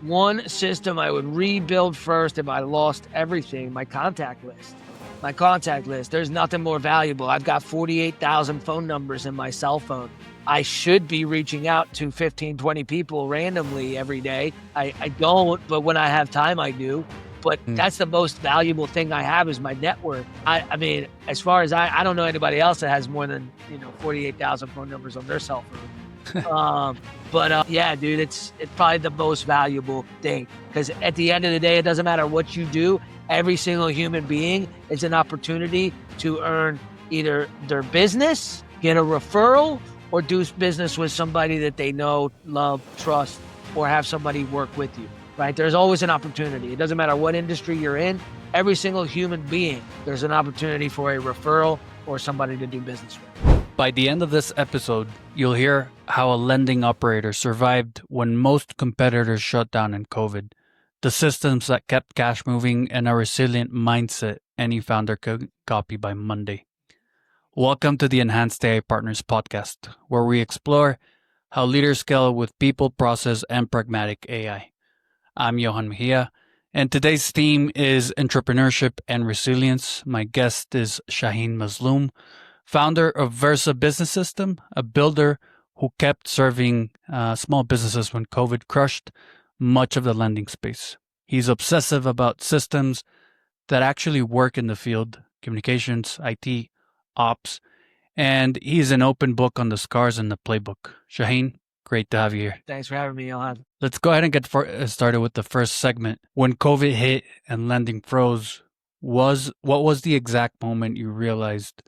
one system I would rebuild first if I lost everything, my contact list. My contact list. There's nothing more valuable. I've got 48,000 phone numbers in my cell phone. I should be reaching out to 15, 20 people randomly every day. I don't, but when I have time, I do. But that's the most valuable thing I have is my network. I mean, as far as I don't know anybody else that has more than 48,000 phone numbers on their cell phone. Yeah, dude, it's probably the most valuable thing because at the end of the day, it doesn't matter what you do. Every single human being is an opportunity to earn either their business, get a referral, or do business with somebody that they know, love, trust, or have somebody work with you, right? There's always an opportunity. It doesn't matter what industry you're in. Every single human being, there's an opportunity for a referral or somebody to do business with. By the end of this episode, you'll hear how a lending operator survived when most competitors shut down in COVID, the systems that kept cash moving, and a resilient mindset any founder could copy by Monday. Welcome to the Enhanced AI Partners podcast, where we explore how leaders scale with people, process, and pragmatic AI. I'm Yohan Mejia, and today's theme is entrepreneurship and resilience. My guest is Shaheen Mazloom, founder of Versa Business System, a builder who kept serving small businesses when COVID crushed much of the lending space. He's obsessive about systems that actually work in the field, communications, IT, ops, and he's an open book on the scars in the playbook. Shaheen, great to have you here. Thanks for having me, Yohan. Let's go ahead and get started with the first segment. When COVID hit and lending froze, what was the exact moment you realized,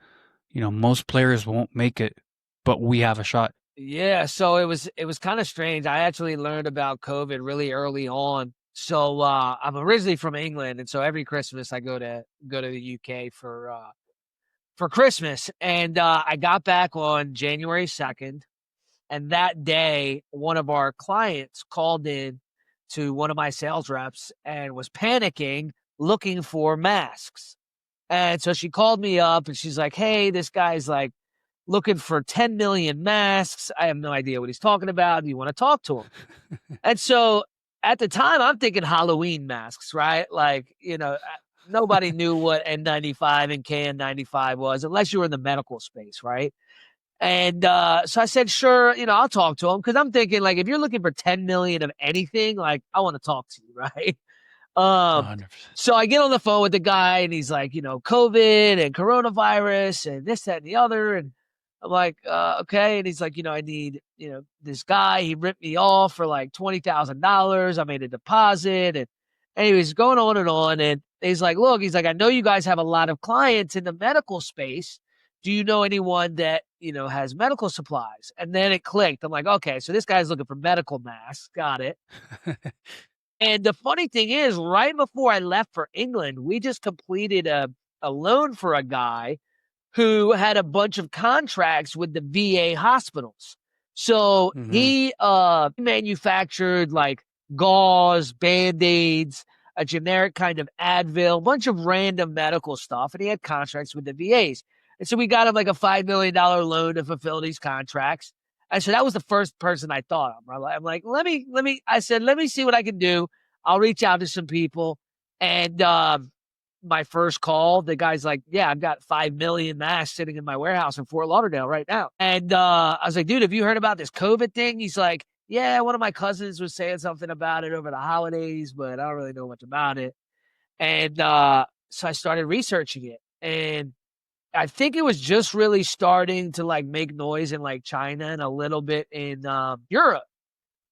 most players won't make it, but we have a shot? Yeah, so it was kind of strange. I actually learned about COVID really early on. So I'm originally from England, and so every Christmas I go to the UK for Christmas. And I got back on January 2nd, and that day one of our clients called in to one of my sales reps and was panicking, looking for masks. And so she called me up and she's like, "Hey, this guy's like looking for 10 million masks. I have no idea what he's talking about. Do you want to talk to him?" And so at the time, I'm thinking Halloween masks, right? Like, nobody knew what N95 and KN95 was unless you were in the medical space, right? And so I said, sure, I'll talk to him because I'm thinking, like, if you're looking for 10 million of anything, like, I want to talk to you, right? 100%. So I get on the phone with the guy and he's like, COVID and coronavirus and this, that, and the other. And I'm like, okay. And he's like, I need, this guy, he ripped me off for like $20,000. I made a deposit. And anyways, going on and on. And he's like, look, I know you guys have a lot of clients in the medical space. Do you know anyone that, has medical supplies? And then it clicked. I'm like, okay, so this guy's looking for medical masks. Got it. And the funny thing is, right before I left for England, we just completed a loan for a guy who had a bunch of contracts with the VA hospitals. So he manufactured like gauze, Band-Aids, a generic kind of Advil, a bunch of random medical stuff. And he had contracts with the VAs. And so we got him like a $5 million loan to fulfill these contracts. And so that was the first person I thought of. I'm like, let me see what I can do. I'll reach out to some people. And my first call, the guy's like, yeah, I've got 5 million masks sitting in my warehouse in Fort Lauderdale right now. And I was like, dude, have you heard about this COVID thing? He's like, yeah, one of my cousins was saying something about it over the holidays, but I don't really know much about it. And so I started researching it. And I think it was just really starting to like make noise in like China and a little bit in Europe.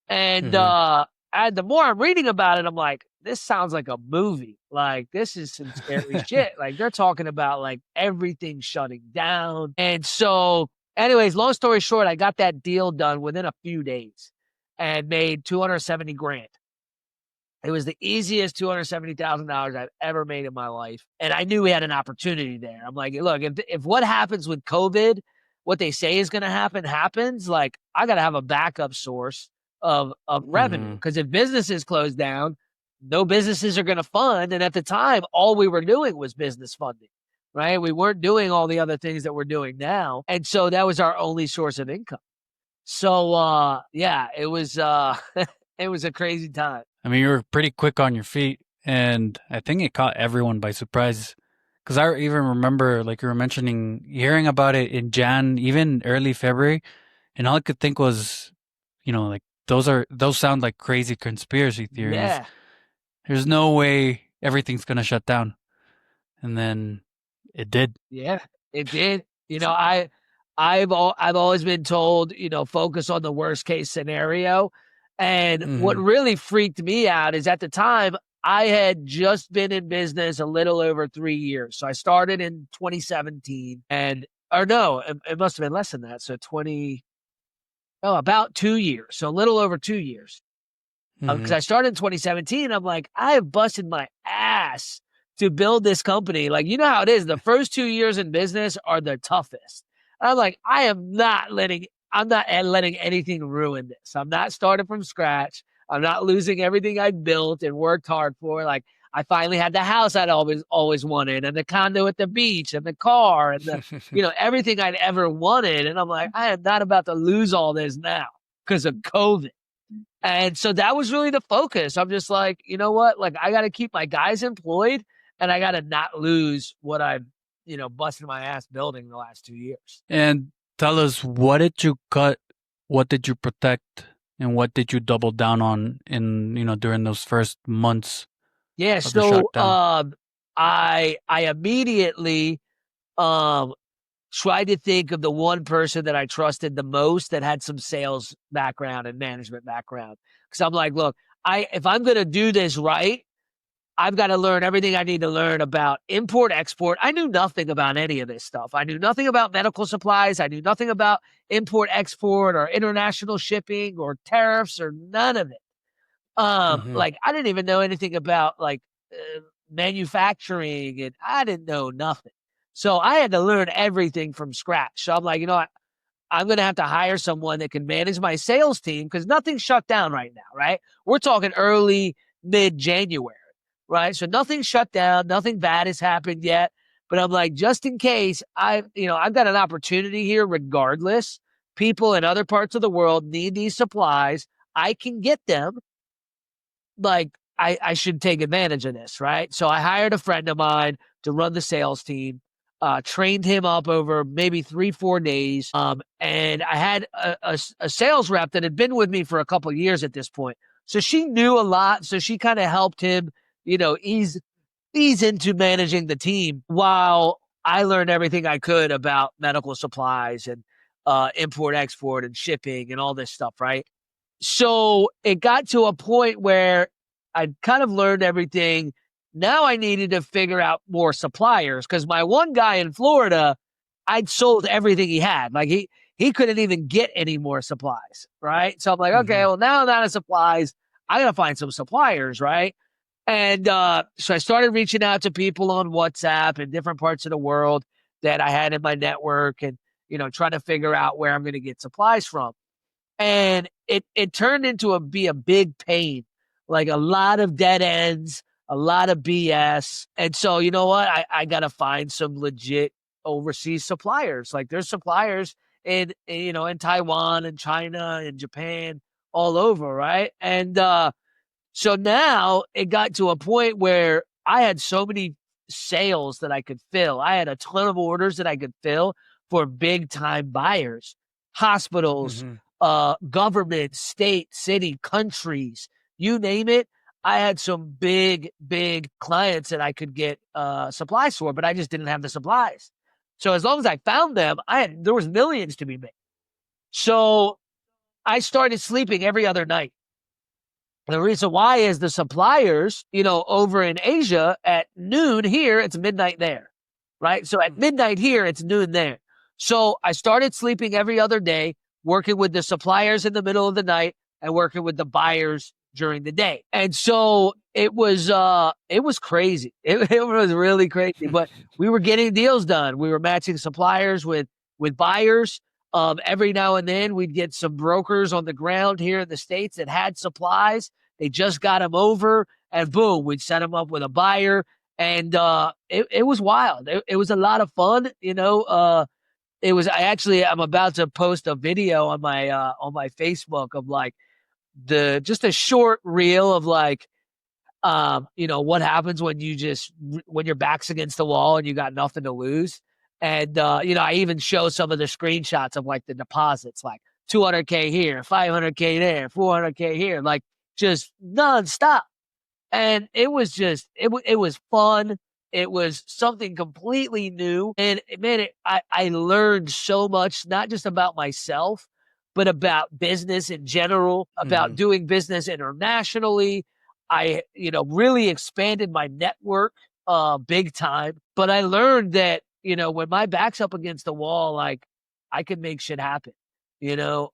And the more I'm reading about it, I'm like, this sounds like a movie. Like, this is some scary shit. Like, they're talking about like everything shutting down. And so anyways, long story short, I got that deal done within a few days and made $270,000. It was the easiest $270,000 I've ever made in my life. And I knew we had an opportunity there. I'm like, look, if what happens with COVID, what they say is going to happen, happens, like, I got to have a backup source of revenue. Because if businesses close down, no businesses are going to fund. And at the time, all we were doing was business funding, right? We weren't doing all the other things that we're doing now. And so that was our only source of income. So, yeah, it was It was a crazy time. I mean, you were pretty quick on your feet, and I think it caught everyone by surprise. Because I even remember, like you were mentioning, hearing about it in Jan, even early February, and all I could think was, like those sound like crazy conspiracy theories. Yeah. There's no way everything's gonna shut down, and then it did. Yeah, it did. I've always been told, focus on the worst case scenario. And what Hmm. really freaked me out is at the time I had just been in business a little over 3 years. So I started in 2017 or no, it must have been less than that. So about 2 years. So a little over 2 years. Because Hmm. I started in 2017. I'm like, I have busted my ass to build this company. Like, you know how it is. The first 2 years in business are the toughest. And I'm like, I'm not letting anything ruin this. I'm not starting from scratch. I'm not losing everything I built and worked hard for. Like, I finally had the house I'd always wanted, and the condo at the beach, and the car, and everything I'd ever wanted. And I'm like, I am not about to lose all this now because of COVID. And so that was really the focus. I'm just like, you know what? Like, I got to keep my guys employed, and I got to not lose what I've, busted my ass building the last 2 years. And tell us, what did you cut? What did you protect? And what did you double down on during those first months Yeah. of the So, shutdown? I immediately, um, tried to think of the one person that I trusted the most that had some sales background and management background. Cause I'm like, look, if I'm going to do this right, I've got to learn everything I need to learn about import, export. I knew nothing about any of this stuff. I knew nothing about medical supplies. I knew nothing about import, export, or international shipping or tariffs or none of it. Hmm. Like I didn't even know anything about like manufacturing, and I didn't know nothing. So I had to learn everything from scratch. So I'm like, I'm going to have to hire someone that can manage my sales team because nothing's shut down right now, right? We're talking early, mid January, right? So nothing's shut down. Nothing bad has happened yet. But I'm like, just in case I've got an opportunity here regardless. People in other parts of the world need these supplies. I can get them. Like, I should take advantage of this, right? So I hired a friend of mine to run the sales team, trained him up over maybe 3, 4 days. And I had a sales rep that had been with me for a couple of years at this point. So she knew a lot. So she kind of helped him, ease into managing the team while I learned everything I could about medical supplies and import, export, and shipping and all this stuff, right? So it got to a point where I'd kind of learned everything. Now I needed to figure out more suppliers because my one guy in Florida, I'd sold everything he had. Like he couldn't even get any more supplies, right? So I'm like, okay, Hmm. well now I'm out of supplies. I gotta find some suppliers, right? And so I started reaching out to people on WhatsApp in different parts of the world that I had in my network, and trying to figure out where I'm going to get supplies from. And it turned into be a big pain, like a lot of dead ends, a lot of BS. And so, you know what? I got to find some legit overseas suppliers. Like there's suppliers in Taiwan and China and Japan all over, right? And so now it got to a point where I had so many sales that I could fill. I had a ton of orders that I could fill for big time buyers, hospitals, Hmm. government, state, city, countries, you name it. I had some big, big clients that I could get supplies for, but I just didn't have the supplies. So as long as I found them, there was millions to be made. So I started sleeping every other night. The reason why is the suppliers, over in Asia at noon here, it's midnight there, right? So at midnight here, it's noon there. So I started sleeping every other day, working with the suppliers in the middle of the night and working with the buyers during the day. And so it was crazy. It was really crazy, but we were getting deals done. We were matching suppliers with buyers. Every now and then we'd get some brokers on the ground here in the States that had supplies. They just got them over, and boom, we'd set them up with a buyer. And it was wild. It was a lot of fun. I'm about to post a video on my Facebook of like the just a short reel of like what happens when when your back's against the wall and you got nothing to lose. And I even show some of the screenshots of like the deposits, like 200K here, 500K there, 400K here, like just nonstop. And it was just it was fun. It was something completely new, and man, I learned so much, not just about myself, but about business in general, about Mm-hmm. doing business internationally. I really expanded my network big time. But I learned that when my back's up against the wall, like I could make shit happen. You know,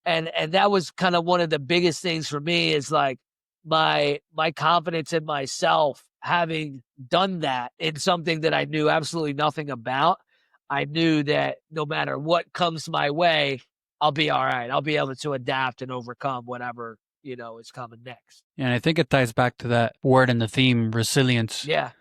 and that was kind of one of the biggest things for me is like my confidence in myself having done that in something that I knew absolutely nothing about. I knew that no matter what comes my way, I'll be all right. I'll be able to adapt and overcome whatever, is coming next. And I think it ties back to that word in the theme, resilience. Yeah.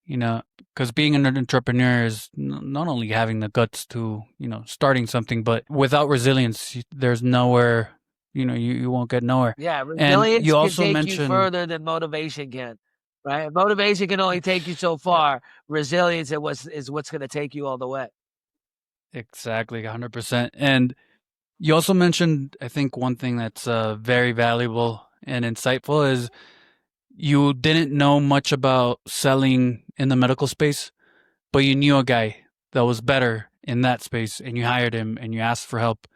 Because being an entrepreneur is not only having the guts to, starting something, but without resilience, there's nowhere, you won't get nowhere. Yeah. And Resilience you can also take you mentioned further than motivation can. Right. Motivation can only take you so far. Resilience is what's going to take you all the way. exactly 100%. And you also mentioned, I think, one thing that's very valuable and insightful is you didn't know much about selling in the medical space, but you knew a guy that was better in that space and you hired him and you asked for help,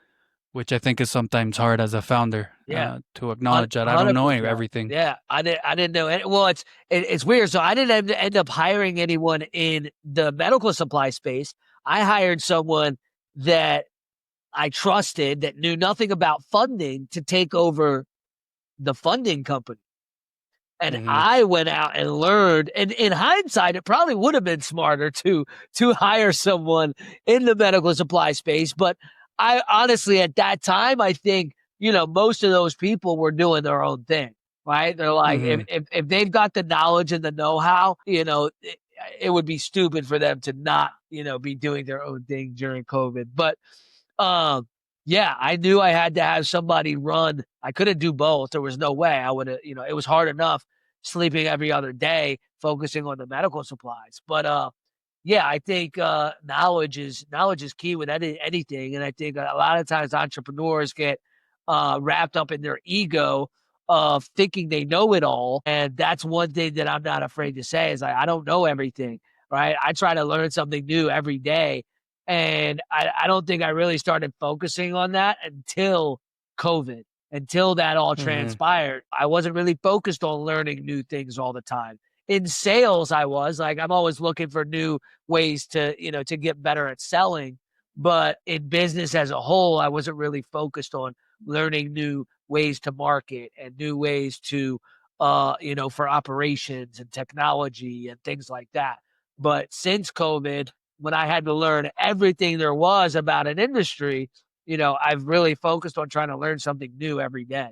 which I think is sometimes hard as a founder Yeah. to acknowledge that I don't know 100%. everything. Yeah, I didn't know any, well, it's weird. So I didn't end up hiring anyone in the medical supply space. I hired someone that I trusted that knew nothing about funding to take over the funding company. And Hmm. I went out and learned. And in hindsight, it probably would have been smarter to hire someone in the medical supply space. But I honestly, at that time, I think most of those people were doing their own thing. Right? They're like, Hmm. if they've got the knowledge and the know how, it would be stupid for them to not be doing their own thing during COVID. But um, yeah, I knew I had to have somebody run. I couldn't do both. There was no way I would have, it was hard enough sleeping every other day, focusing on the medical supplies. But yeah, I think knowledge is key with anything. And I think a lot of times entrepreneurs get wrapped up in their ego of thinking they know it all. And that's one thing that I'm not afraid to say is like, I don't know everything, right? I try to learn something new every day. And I don't think I really started focusing on that until COVID, until that all Hmm. transpired. I wasn't really focused on learning new things all the time. In sales, I was like, I'm always looking for new ways to get better at selling. But in business as a whole, I wasn't really focused on learning new ways to market and new ways to, for operations and technology and things like that. But since COVID, when I had to learn everything there was about an industry, I've really focused on trying to learn something new every day.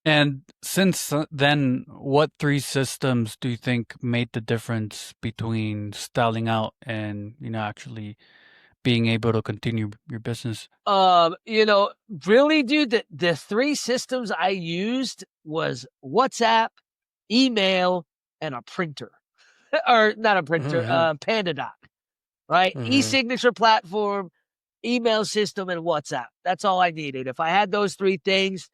And since then, what three systems do you think made the difference between styling out and, actually being able to continue your business? Really, dude, the three systems I used was WhatsApp, email, and a printer. Or not a printer, Hmm. PandaDoc, right? Hmm. E-signature platform, email system, and WhatsApp. That's all I needed. If I had those three things,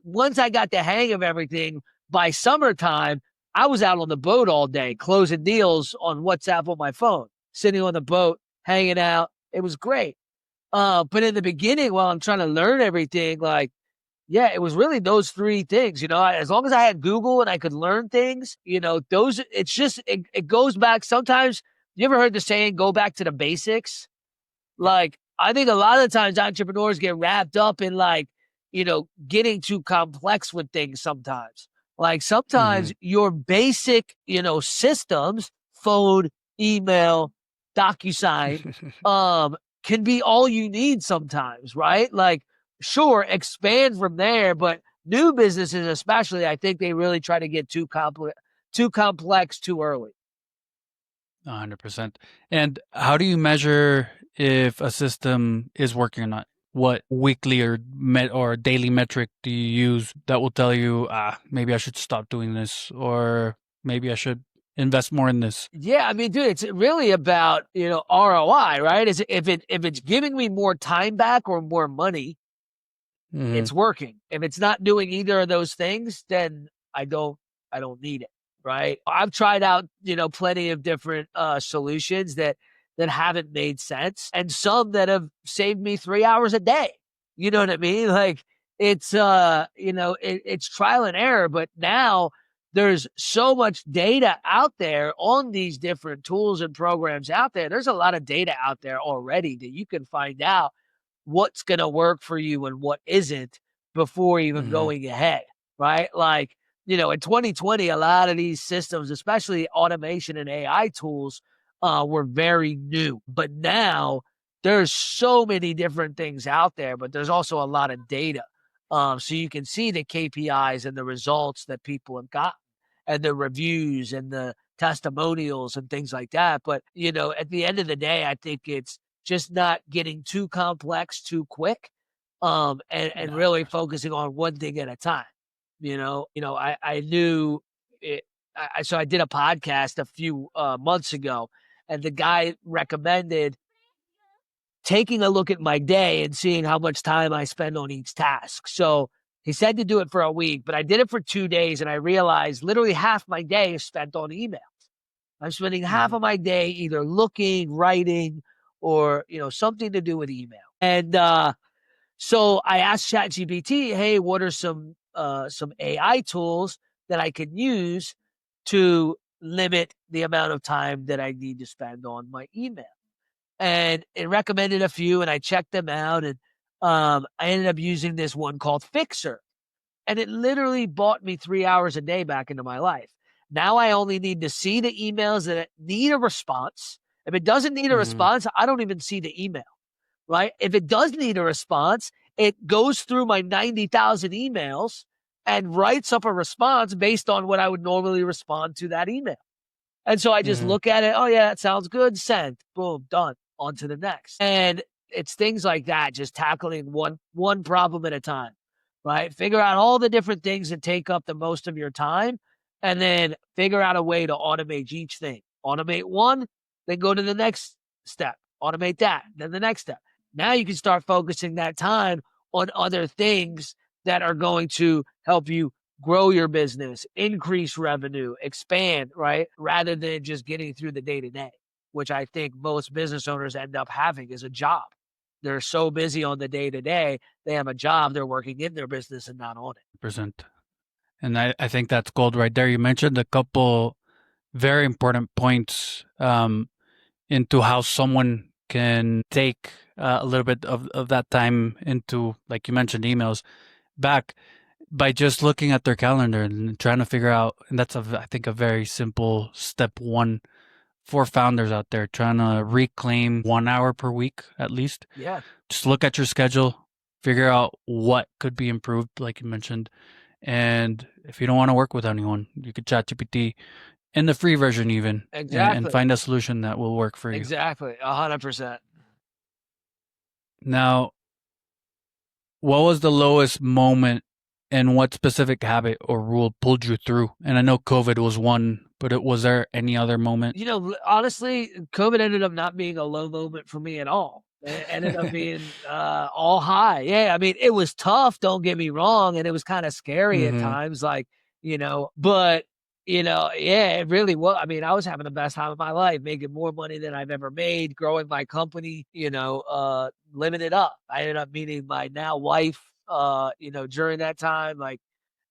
once I got the hang of everything, by summertime, I was out on the boat all day, closing deals on WhatsApp on my phone, sitting on the boat, hanging out. It was great. But in the beginning, while I'm trying to learn everything, like, yeah, it was really those three things. As long as I had Google and I could learn things, it's just, it goes back. Sometimes, you ever heard the saying, go back to the basics? Like, I think a lot of the times entrepreneurs get wrapped up in like, getting too complex with things sometimes. Like sometimes Hmm. your basic, systems, phone, email, DocuSign, can be all you need sometimes, right? Like, sure, expand from there, but new businesses, especially, I think they really try to get too complex too early. 100%. And how do you measure if a system is working or not? what weekly or daily metric do you use that will tell you, maybe I should stop doing this, or maybe I should invest more in this? Yeah, I mean, dude, it's really about, ROI, right? Is if it's giving me more time back or more money, Mm-hmm. it's working. If it's not doing either of those things, then I don't I don't need it, right? I've tried out, plenty of different solutions that haven't made sense, and some that have saved me 3 hours a day. You know what I mean? Like it's it's trial and error, but now there's so much data out there on these different tools and programs out there. There's a lot of data out there already that you can find out what's going to work for you and what isn't before even Mm-hmm. going ahead, right? Like, in 2020, a lot of these systems, especially automation and AI tools, were very new. But now there's so many different things out there, but there's also a lot of data. So you can see the KPIs and the results that people have gotten and the reviews and the testimonials and things like that. But, at the end of the day, I think it's just not getting too complex too quick, and Yeah, of really course. focusing on one thing at a time. I knew it. So I did a podcast a few months ago, and the guy recommended taking a look at my day and seeing how much time I spend on each task. So he said to do it for a week, but I did it for 2 days, and I realized literally half my day is spent on email. I'm spending half Mm-hmm. of my day either looking, writing, or something to do with email. And so I asked ChatGPT, "Hey, what are some AI tools that I can use to limit the amount of time that I need to spend on my email?" And it recommended a few, and I checked them out, and I ended up using this one called Fixer, and it literally bought me 3 hours a day back into my life. Now I only need to see the emails that need a response. If it doesn't need a Mm-hmm. response, I don't even see the email, right? If it does need a response, it goes through my 90,000 emails and writes up a response based on what I would normally respond to that email. And so I just Mm-hmm. look at it. Oh, yeah, that sounds good. Send. Boom, done. On to the next. And it's things like that, just tackling one problem at a time, right? Figure out all the different things that take up the most of your time, and then figure out a way to automate each thing. Automate one, then go to the next step. Automate that, then the next step. Now you can start focusing that time on other things that are going to help you grow your business, increase revenue, expand, right? Rather than just getting through the day to day, which I think most business owners end up having as a job. They're so busy on the day to day, they have a job, they're working in their business and not on it. Percent. And I think that's gold right there. You mentioned a couple very important points into how someone can take a little bit of that time into, like you mentioned, emails back by just looking at their calendar and trying to figure out. And that's, I think, a very simple step one for founders out there trying to reclaim 1 hour per week at least. Yeah, Just look at your schedule, figure out what could be improved, like you mentioned. And if you don't want to work with anyone, you could chat GPT in the free version even, and exactly. find a solution that will work for you. Exactly. 100%. Now, what was the lowest moment and what specific habit or rule pulled you through? And I know COVID was one, but was there any other moment? Honestly, COVID ended up not being a low moment for me at all. It ended up being all high. Yeah, I mean, it was tough, don't get me wrong, and it was kind of scary at Mm-hmm. times, like, but yeah, it really was. I mean, I was having the best time of my life, making more money than I've ever made, growing my company, living it up. I ended up meeting my now wife during that time. Like,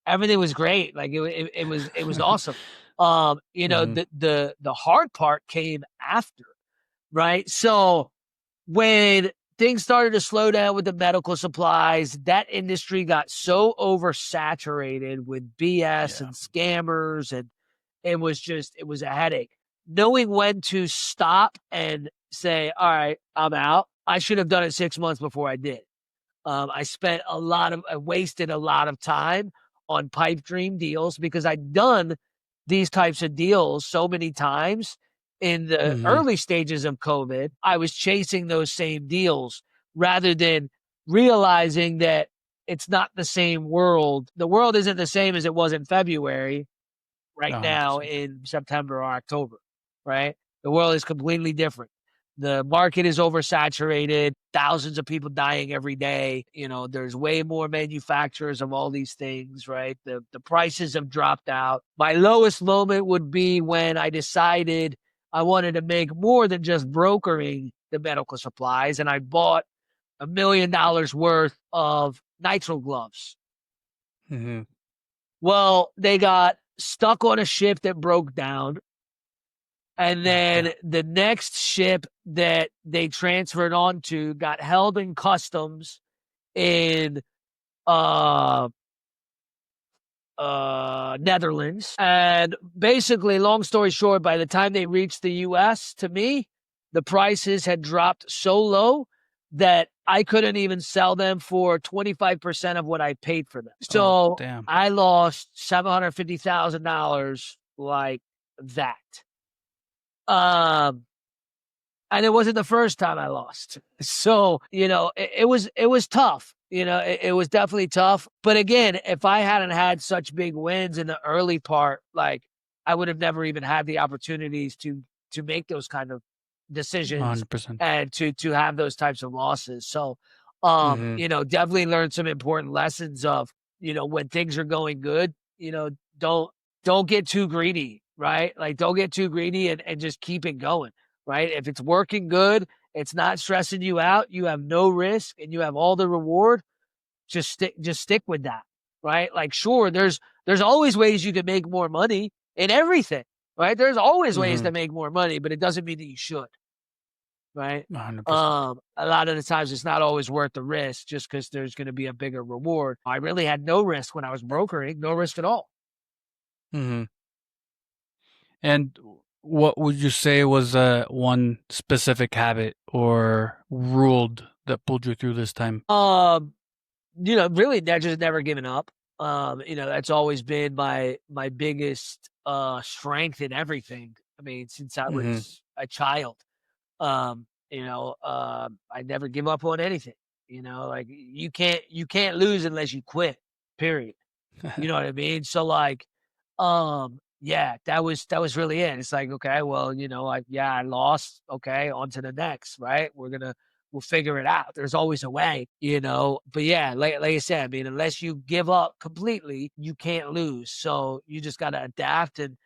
everything was great. Like it was awesome. Mm-hmm. The hard part came after, right? So when things started to slow down with the medical supplies, that industry got so oversaturated with BS Yeah. and scammers, and it was a headache. Knowing when to stop and say, all right, I'm out. I should have done it 6 months before I did. I wasted a lot of time on pipe dream deals because I'd done these types of deals so many times in the Mm-hmm. early stages of COVID. I was chasing those same deals rather than realizing that it's not the same world. The world isn't the same as it was in February right now 100%. in September or October, right? The world is completely different. The market is oversaturated, thousands of people dying every day. There's way more manufacturers of all these things, right? The prices have dropped out. My lowest moment would be when I decided I wanted to make more than just brokering the medical supplies, and I bought $1 million worth of nitrile gloves. Mm-hmm. Well, they got stuck on a ship that broke down. And God then damn. the next ship that they transferred onto got held in customs in uh Netherlands. And basically, long story short, by the time they reached the US, to me, the prices had dropped so low that I couldn't even sell them for 25% of what I paid for them. Oh, So damn. I lost $750,000 like that. Um, and it wasn't the first time I lost. So, it was tough. It was definitely tough. But again, if I hadn't had such big wins in the early part, like I would have never even had the opportunities to make those kind of decisions 100%. and to have those types of losses. So, Mm-hmm. definitely learned some important lessons of, when things are going good, don't don't get too greedy, right? Like don't get too greedy and just keep it going, right? If it's working good, it's not stressing you out, you have no risk and you have all the reward, just stick with that, right? Like sure, there's always ways you can make more money in everything, right? There's always ways Mm-hmm. to make more money, but it doesn't mean that you should, right? 100%. A lot of the times it's not always worth the risk just because there's going to be a bigger reward. I really had no risk when I was brokering, no risk at all. Mm-hmm. And what would you say was one specific habit or rule that pulled you through this time? Really, that just never given up. That's always been my biggest strength in everything. I mean, since I Mm-hmm. was a child. I never give up on anything. Like you can't lose unless you quit. Period. You know what I mean? So like, yeah, that was really it. It's like, okay, well, I lost. Okay, on to the next, right? We'll figure it out. There's always a way. But yeah, like I said, I mean, unless you give up completely, you can't lose. So you just gotta adapt and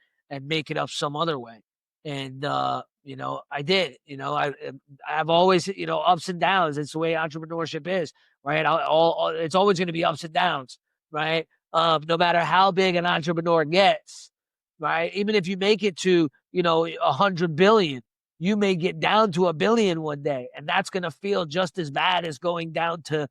make it up some other way. And I did. I've always, ups and downs. It's the way entrepreneurship is, right? It's always going to be ups and downs, right? No matter how big an entrepreneur gets, right? Even if you make it to, 100 billion, you may get down to 1 billion one day, and that's going to feel just as bad as going down to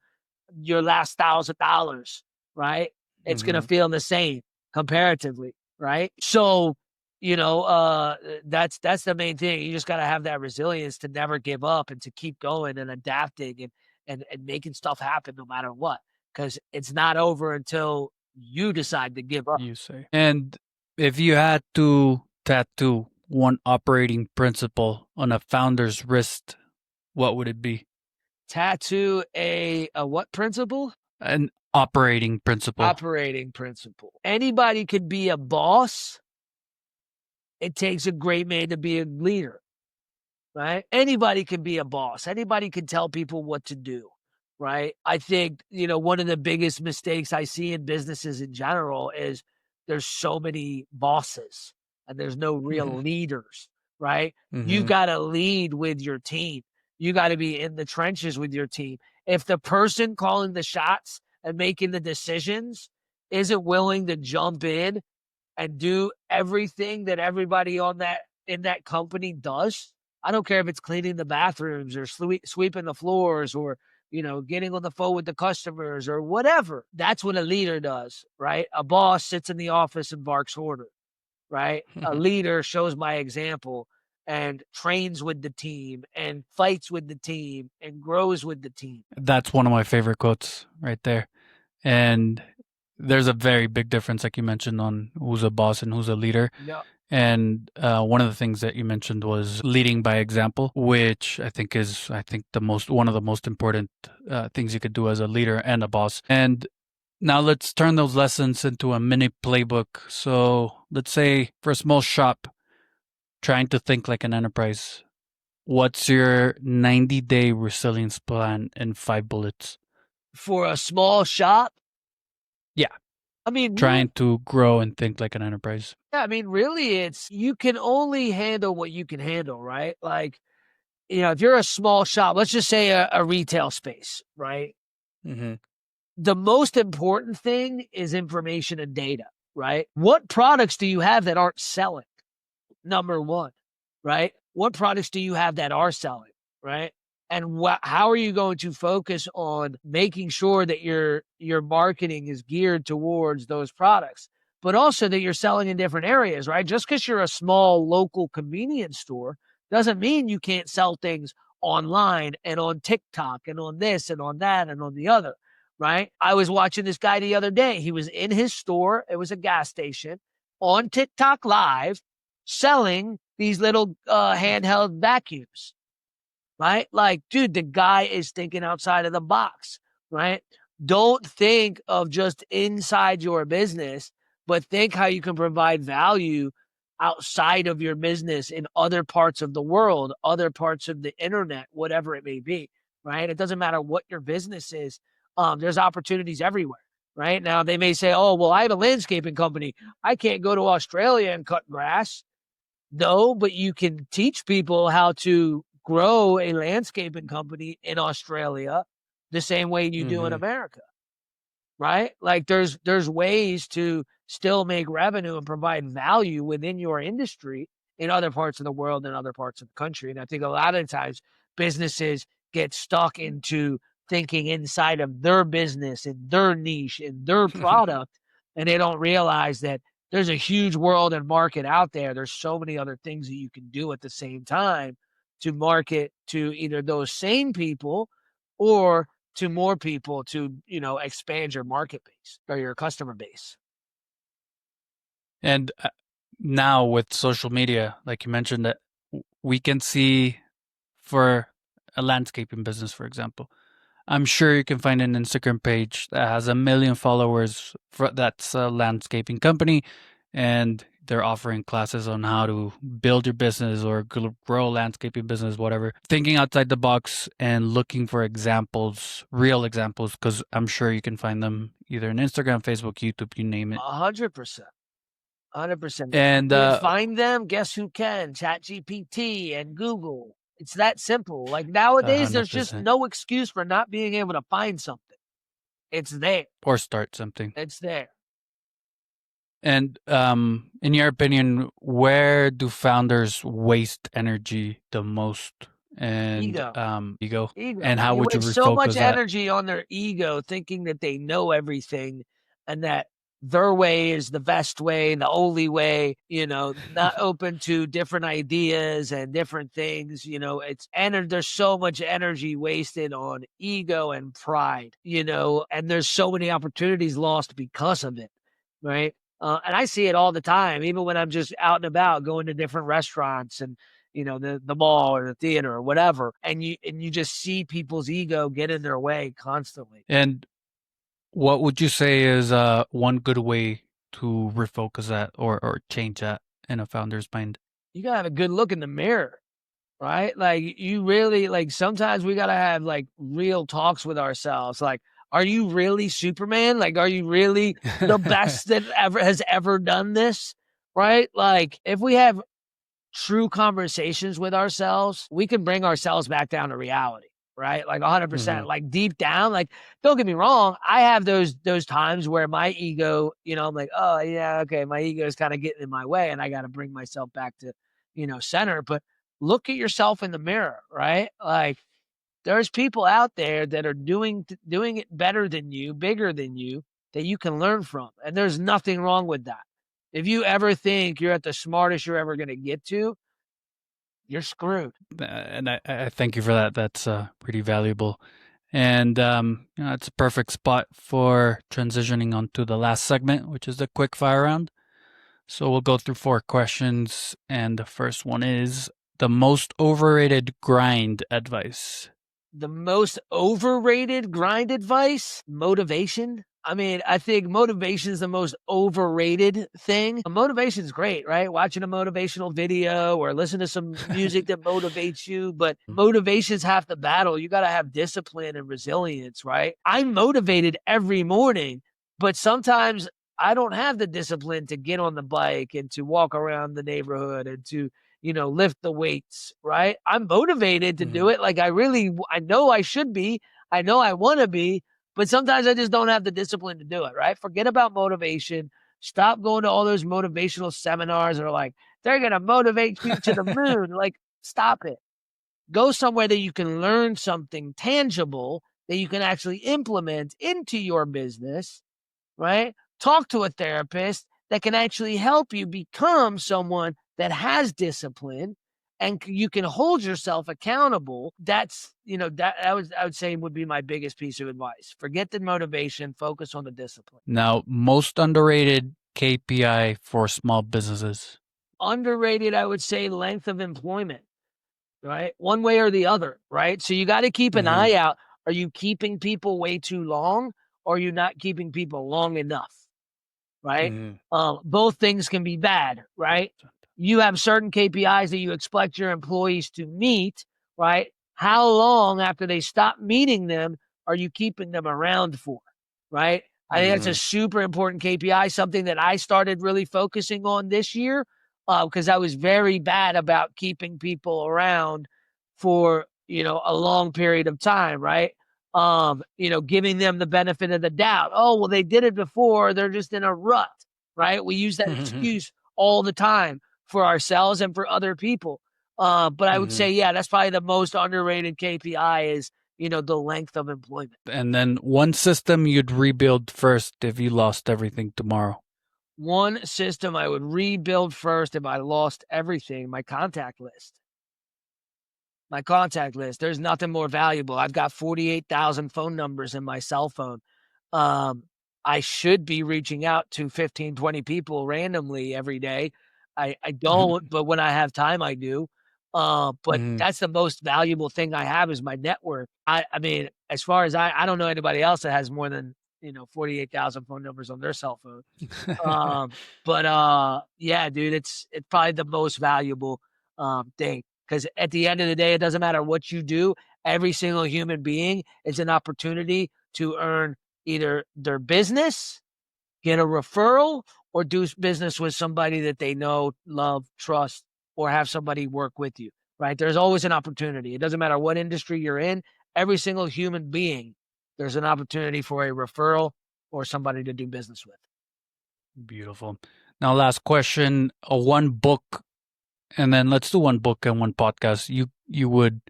your last $1,000, right? It's going to Mm-hmm. feel the same comparatively, right? So, that's the main thing. You just got to have that resilience to never give up and to keep going and adapting and making stuff happen no matter what, because it's not over until you decide to give up. You say. And if you had to tattoo one operating principle on a founder's wrist, what would it be? Tattoo a what principle? An operating principle. Operating principle. Anybody could be a boss. It takes a great man to be a leader, right? Anybody can be a boss. Anybody can tell people what to do, right? I think, one of the biggest mistakes I see in businesses in general is there's so many bosses and there's no real Mm-hmm. leaders, right? You Mm-hmm. got to lead with your team. You got to be in the trenches with your team. If the person calling the shots and making the decisions isn't willing to jump in and do everything that everybody on that in that company does. I don't care if it's cleaning the bathrooms or sweeping the floors or getting on the phone with the customers or whatever. That's what a leader does, right? A boss sits in the office and barks order, right? A leader shows by example and trains with the team and fights with the team and grows with the team. That's one of my favorite quotes right there. And there's a very big difference, like you mentioned, on who's a boss and who's a leader. Yeah. And one of the things that you mentioned was leading by example, which I think the most one of the most important things you could do as a leader and a boss. And now let's turn those lessons into a mini playbook. So let's say for a small shop trying to think like an enterprise, what's your 90-day resilience plan in 5 bullets? For a small shop, Yeah, I mean, really, trying to grow and think like an enterprise. yeah, I mean, really, it's you can only handle what you can handle, right? Like, if you're a small shop, let's just say a retail space, right? Mm-hmm. The most important thing is information and data, right? What products do you have that aren't selling? Number one, right? What products do you have that are selling, right? And how are you going to focus on making sure that your marketing is geared towards those products, but also that you're selling in different areas, right? Just because you're a small local convenience store doesn't mean you can't sell things online and on TikTok and on this and on that and on the other, right? I was watching this guy the other day. He was in his store. It was a gas station on TikTok Live selling these little handheld vacuums, right? Like, dude, the guy is thinking outside of the box, right? Don't think of just inside your business, but think how you can provide value outside of your business in other parts of the world, other parts of the internet, whatever it may be, right? It doesn't matter what your business is. There's opportunities everywhere, right? Now they may say, oh, well, I have a landscaping company. I can't go to Australia and cut grass. No, but you can teach people how to grow a landscaping company in Australia the same way you do in Mm-hmm. America, right? Like there's ways to still make revenue and provide value within your industry in other parts of the world and other parts of the country. And I think a lot of times businesses get stuck into thinking inside of their business and their niche and their product, and they don't realize that there's a huge world and market out there. There's so many other things that you can do at the same time to market to either those same people or to more people to, expand your market base or your customer base. And now with social media, like you mentioned, that we can see for a landscaping business, for example, I'm sure you can find an Instagram page that has 1 million followers that's a landscaping company, and they're offering classes on how to build your business or grow a landscaping business, whatever. Thinking outside the box and looking for examples, real examples, because I'm sure you can find them either on Instagram, Facebook, YouTube, you name it. 100%. 100%. If you And can't find them, guess who can? ChatGPT and Google. It's that simple. Like nowadays, there's just 100%. no excuse for not being able to find something. It's there. Or start something. It's there. And in your opinion, where do founders waste energy the most? And Ego. ego. Ego. And how They would you waste so much refocus that? energy on their ego, thinking that they know everything and that their way is the best way, the only way, not open to different ideas and different things. There's so much energy wasted on ego and pride, and there's so many opportunities lost because of it, right? And I see it all the time, even when I'm just out and about going to different restaurants and the mall or the theater or whatever, and you just see people's ego get in their way constantly. And what would you say is one good way to refocus that or change that in a founder's mind? You gotta have a good look in the mirror, right? Like you really like sometimes we gotta have like real talks with ourselves. Like, are you really Superman? Like, are you really the best that ever has ever done this? Right? Like, if we have true conversations with ourselves, we can bring ourselves back down to reality, right? Like 100%. Hmm. Like deep down, like don't get me wrong, I have those times where my ego, I'm like, oh yeah, okay, my ego is kind of getting in my way, and I got to bring myself back to, center. But look at yourself in the mirror, right? Like there's people out there that are doing it better than you, bigger than you, that you can learn from, and there's nothing wrong with that. If you ever think you're at the smartest you're ever going to get to, you're screwed. And I thank you for that. That's pretty valuable. And it's a perfect spot for transitioning onto the last segment, which is the quick fire round. So we'll go through 4 questions, and the first one is the most overrated grind advice. The most overrated grind advice? Motivation. I mean, I think motivation is the most overrated thing. Motivation is great, right? Watching a motivational video or listen to some music that motivates you, but motivation's half the battle. You got to have discipline and resilience, right? I'm motivated every morning, but sometimes I don't have the discipline to get on the bike and to walk around the neighborhood and to lift the weights, right? I'm motivated to do it. Like I know I should be. I know I want to be, but sometimes I just don't have the discipline to do it, right? Forget about motivation. Stop going to all those motivational seminars that are like, they're going to motivate you to the moon. Like, stop it. Go somewhere that you can learn something tangible that you can actually implement into your business, right? Talk to a therapist that can actually help you become someone that has discipline and you can hold yourself accountable. That's, that I would say would be my biggest piece of advice. Forget the motivation, focus on the discipline. Now, most underrated KPI for small businesses. Underrated, I would say length of employment, right? One way or the other, right? So you got to keep an eye out. Are you keeping people way too long or are you not keeping people long enough? Right? Both things can be bad, right? You have certain KPIs that you expect your employees to meet, right? How long after they stop meeting them are you keeping them around for, right? I think that's a super important KPI, something that I started really focusing on this year because I was very bad about keeping people around for, a long period of time, right? Giving them the benefit of the doubt. Oh, well, they did it before. They're just in a rut, right? We use that excuse all the time for ourselves and for other people. But I would say, yeah, that's probably the most underrated KPI is, the length of employment. And then one system you'd rebuild first if you lost everything tomorrow. One system I would rebuild first if I lost everything, my contact list. My contact list. There's nothing more valuable. I've got 48,000 phone numbers in my cell phone. I should be reaching out to 15, 20 people randomly every day. I don't, but when I have time, I do. But that's the most valuable thing I have is my network. I mean, as far as I don't know anybody else that has more than, 48,000 phone numbers on their cell phone. Yeah, dude, it's probably the most valuable thing. Because at the end of the day, it doesn't matter what you do. Every single human being is an opportunity to earn either their business, get a referral, or do business with somebody that they know, love, trust, or have somebody work with you, right? There's always an opportunity. It doesn't matter what industry you're in. Every single human being, there's an opportunity for a referral or somebody to do business with. Beautiful. Now, last question, one book, and then let's do one book and one podcast you would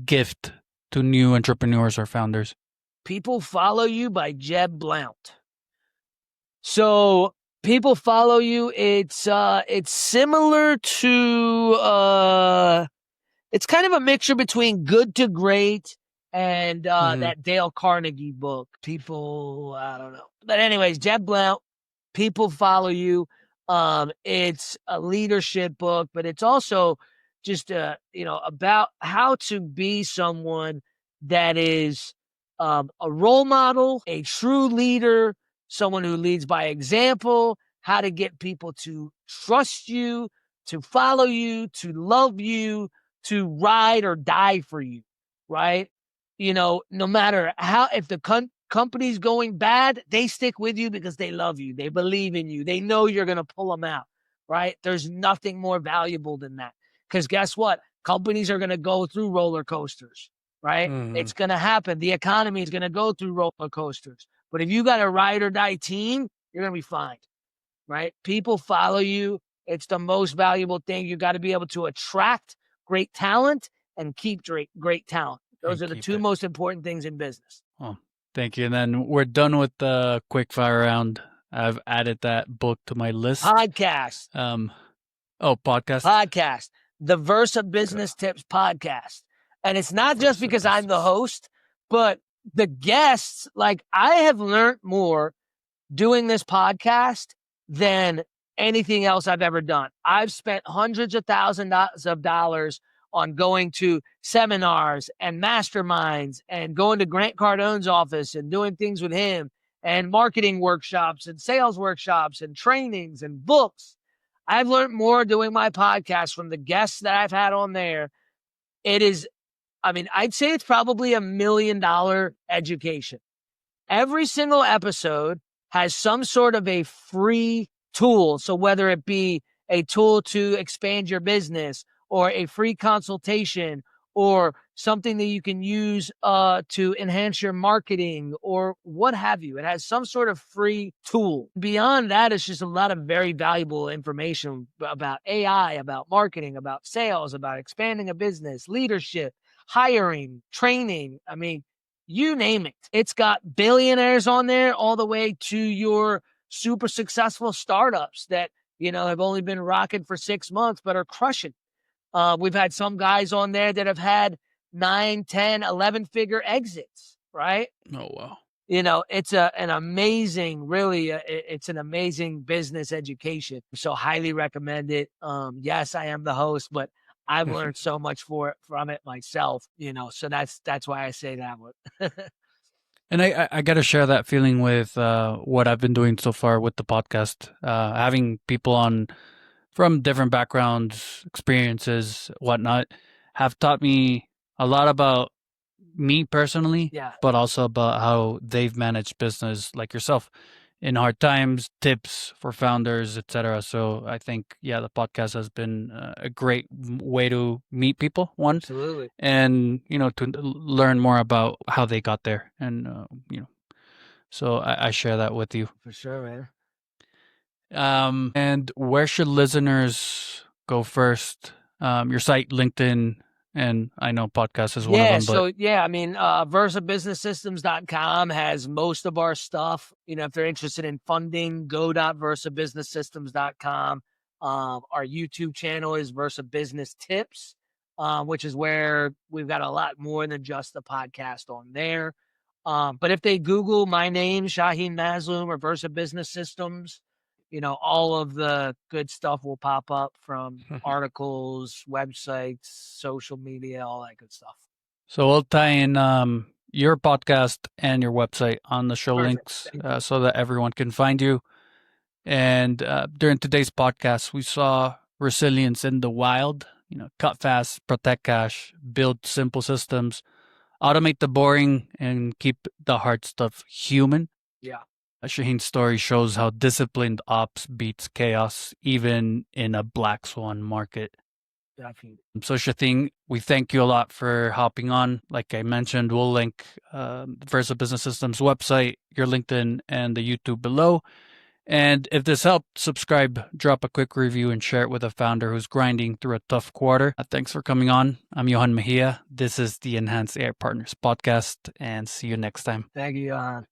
gift to new entrepreneurs or founders. People Follow You by Jeb Blount. So People Follow You, it's similar to it's kind of a mixture between Good to Great and that Dale Carnegie book. People, I don't know. But anyways, Jeb Blount, People Follow You. It's a leadership book, but it's also just about how to be someone that is a role model, a true leader, someone who leads by example, how to get people to trust you, to follow you, to love you, to ride or die for you, right? No matter how, if the company's going bad, they stick with you because they love you. They believe in you. They know you're going to pull them out, right? There's nothing more valuable than that. Because guess what? Companies are going to go through roller coasters, right? It's going to happen. The economy is going to go through roller coasters. But if you got a ride or die team, you're going to be fine, right? People follow you. It's the most valuable thing. You got to be able to attract great talent and keep great talent. Those are the two most important things in business. Oh, thank you. And then we're done with the quick fire round. I've added that book to my list. Podcast. Podcast. Podcast. The Versa Business Tips podcast. And it's not just because I'm the host, but the guests, like I have learned more doing this podcast than anything else I've ever done. I've spent hundreds of thousands of dollars on going to seminars and masterminds and going to Grant Cardone's office and doing things with him and marketing workshops and sales workshops and trainings and books. I've learned more doing my podcast from the guests that I've had on there. It is, I mean, I'd say it's probably $1 million education. Every single episode has some sort of a free tool. So whether it be a tool to expand your business or a free consultation or something that you can use to enhance your marketing or what have you, it has some sort of free tool. Beyond that, it's just a lot of very valuable information about AI, about marketing, about sales, about expanding a business, leadership, hiring, training. I mean, you name it. It's got billionaires on there all the way to your super successful startups that, have only been rocking for 6 months, but are crushing. We've had some guys on there that have had 9, 10, 11-figure exits, right? Oh, wow. It's an amazing, really, it's an amazing business education. So highly recommend it. Yes, I am the host, but I've learned so much from it myself, so that's why I say that one. And I got to share that feeling with what I've been doing so far with the podcast. Having people on from different backgrounds, experiences, whatnot, have taught me a lot about me personally, Yeah, but also about how they've managed business like yourself in hard times, tips for founders, etc. So I think, yeah, the podcast has been a great way to meet people, one, absolutely. and, to learn more about how they got there. And, so I share that with you. For sure, man. And where should listeners go first? Your site, LinkedIn, and I know podcast is one of Yeah, them, but so yeah, I mean, versabusinesssystems.com has most of our stuff. If they're interested in funding, go.versabusinesssystems.com. Our YouTube channel is Versa Business Tips, which is where we've got a lot more than just the podcast on there. But if they Google my name, Shaheen Mazloom or Versa Business Systems, all of the good stuff will pop up from articles, websites, social media, all that good stuff. so we'll tie in your podcast and your website on the show Perfect. links Thank you. so that everyone can find you. And during today's podcast, we saw resilience in the wild. Cut fast, protect cash, build simple systems, automate the boring, and keep the hard stuff human. Yeah, Shaheen's story shows how disciplined ops beats chaos, even in a black swan market. definitely. So, Shaheen, we thank you a lot for hopping on. Like I mentioned, we'll link Versa Business Systems website, your LinkedIn, and the YouTube below. And if this helped, subscribe, drop a quick review, and share it with a founder who's grinding through a tough quarter. Thanks for coming on. I'm Yohan Mejia. This is the Enhanced AI Partners podcast, and see you next time. Thank you, Johan.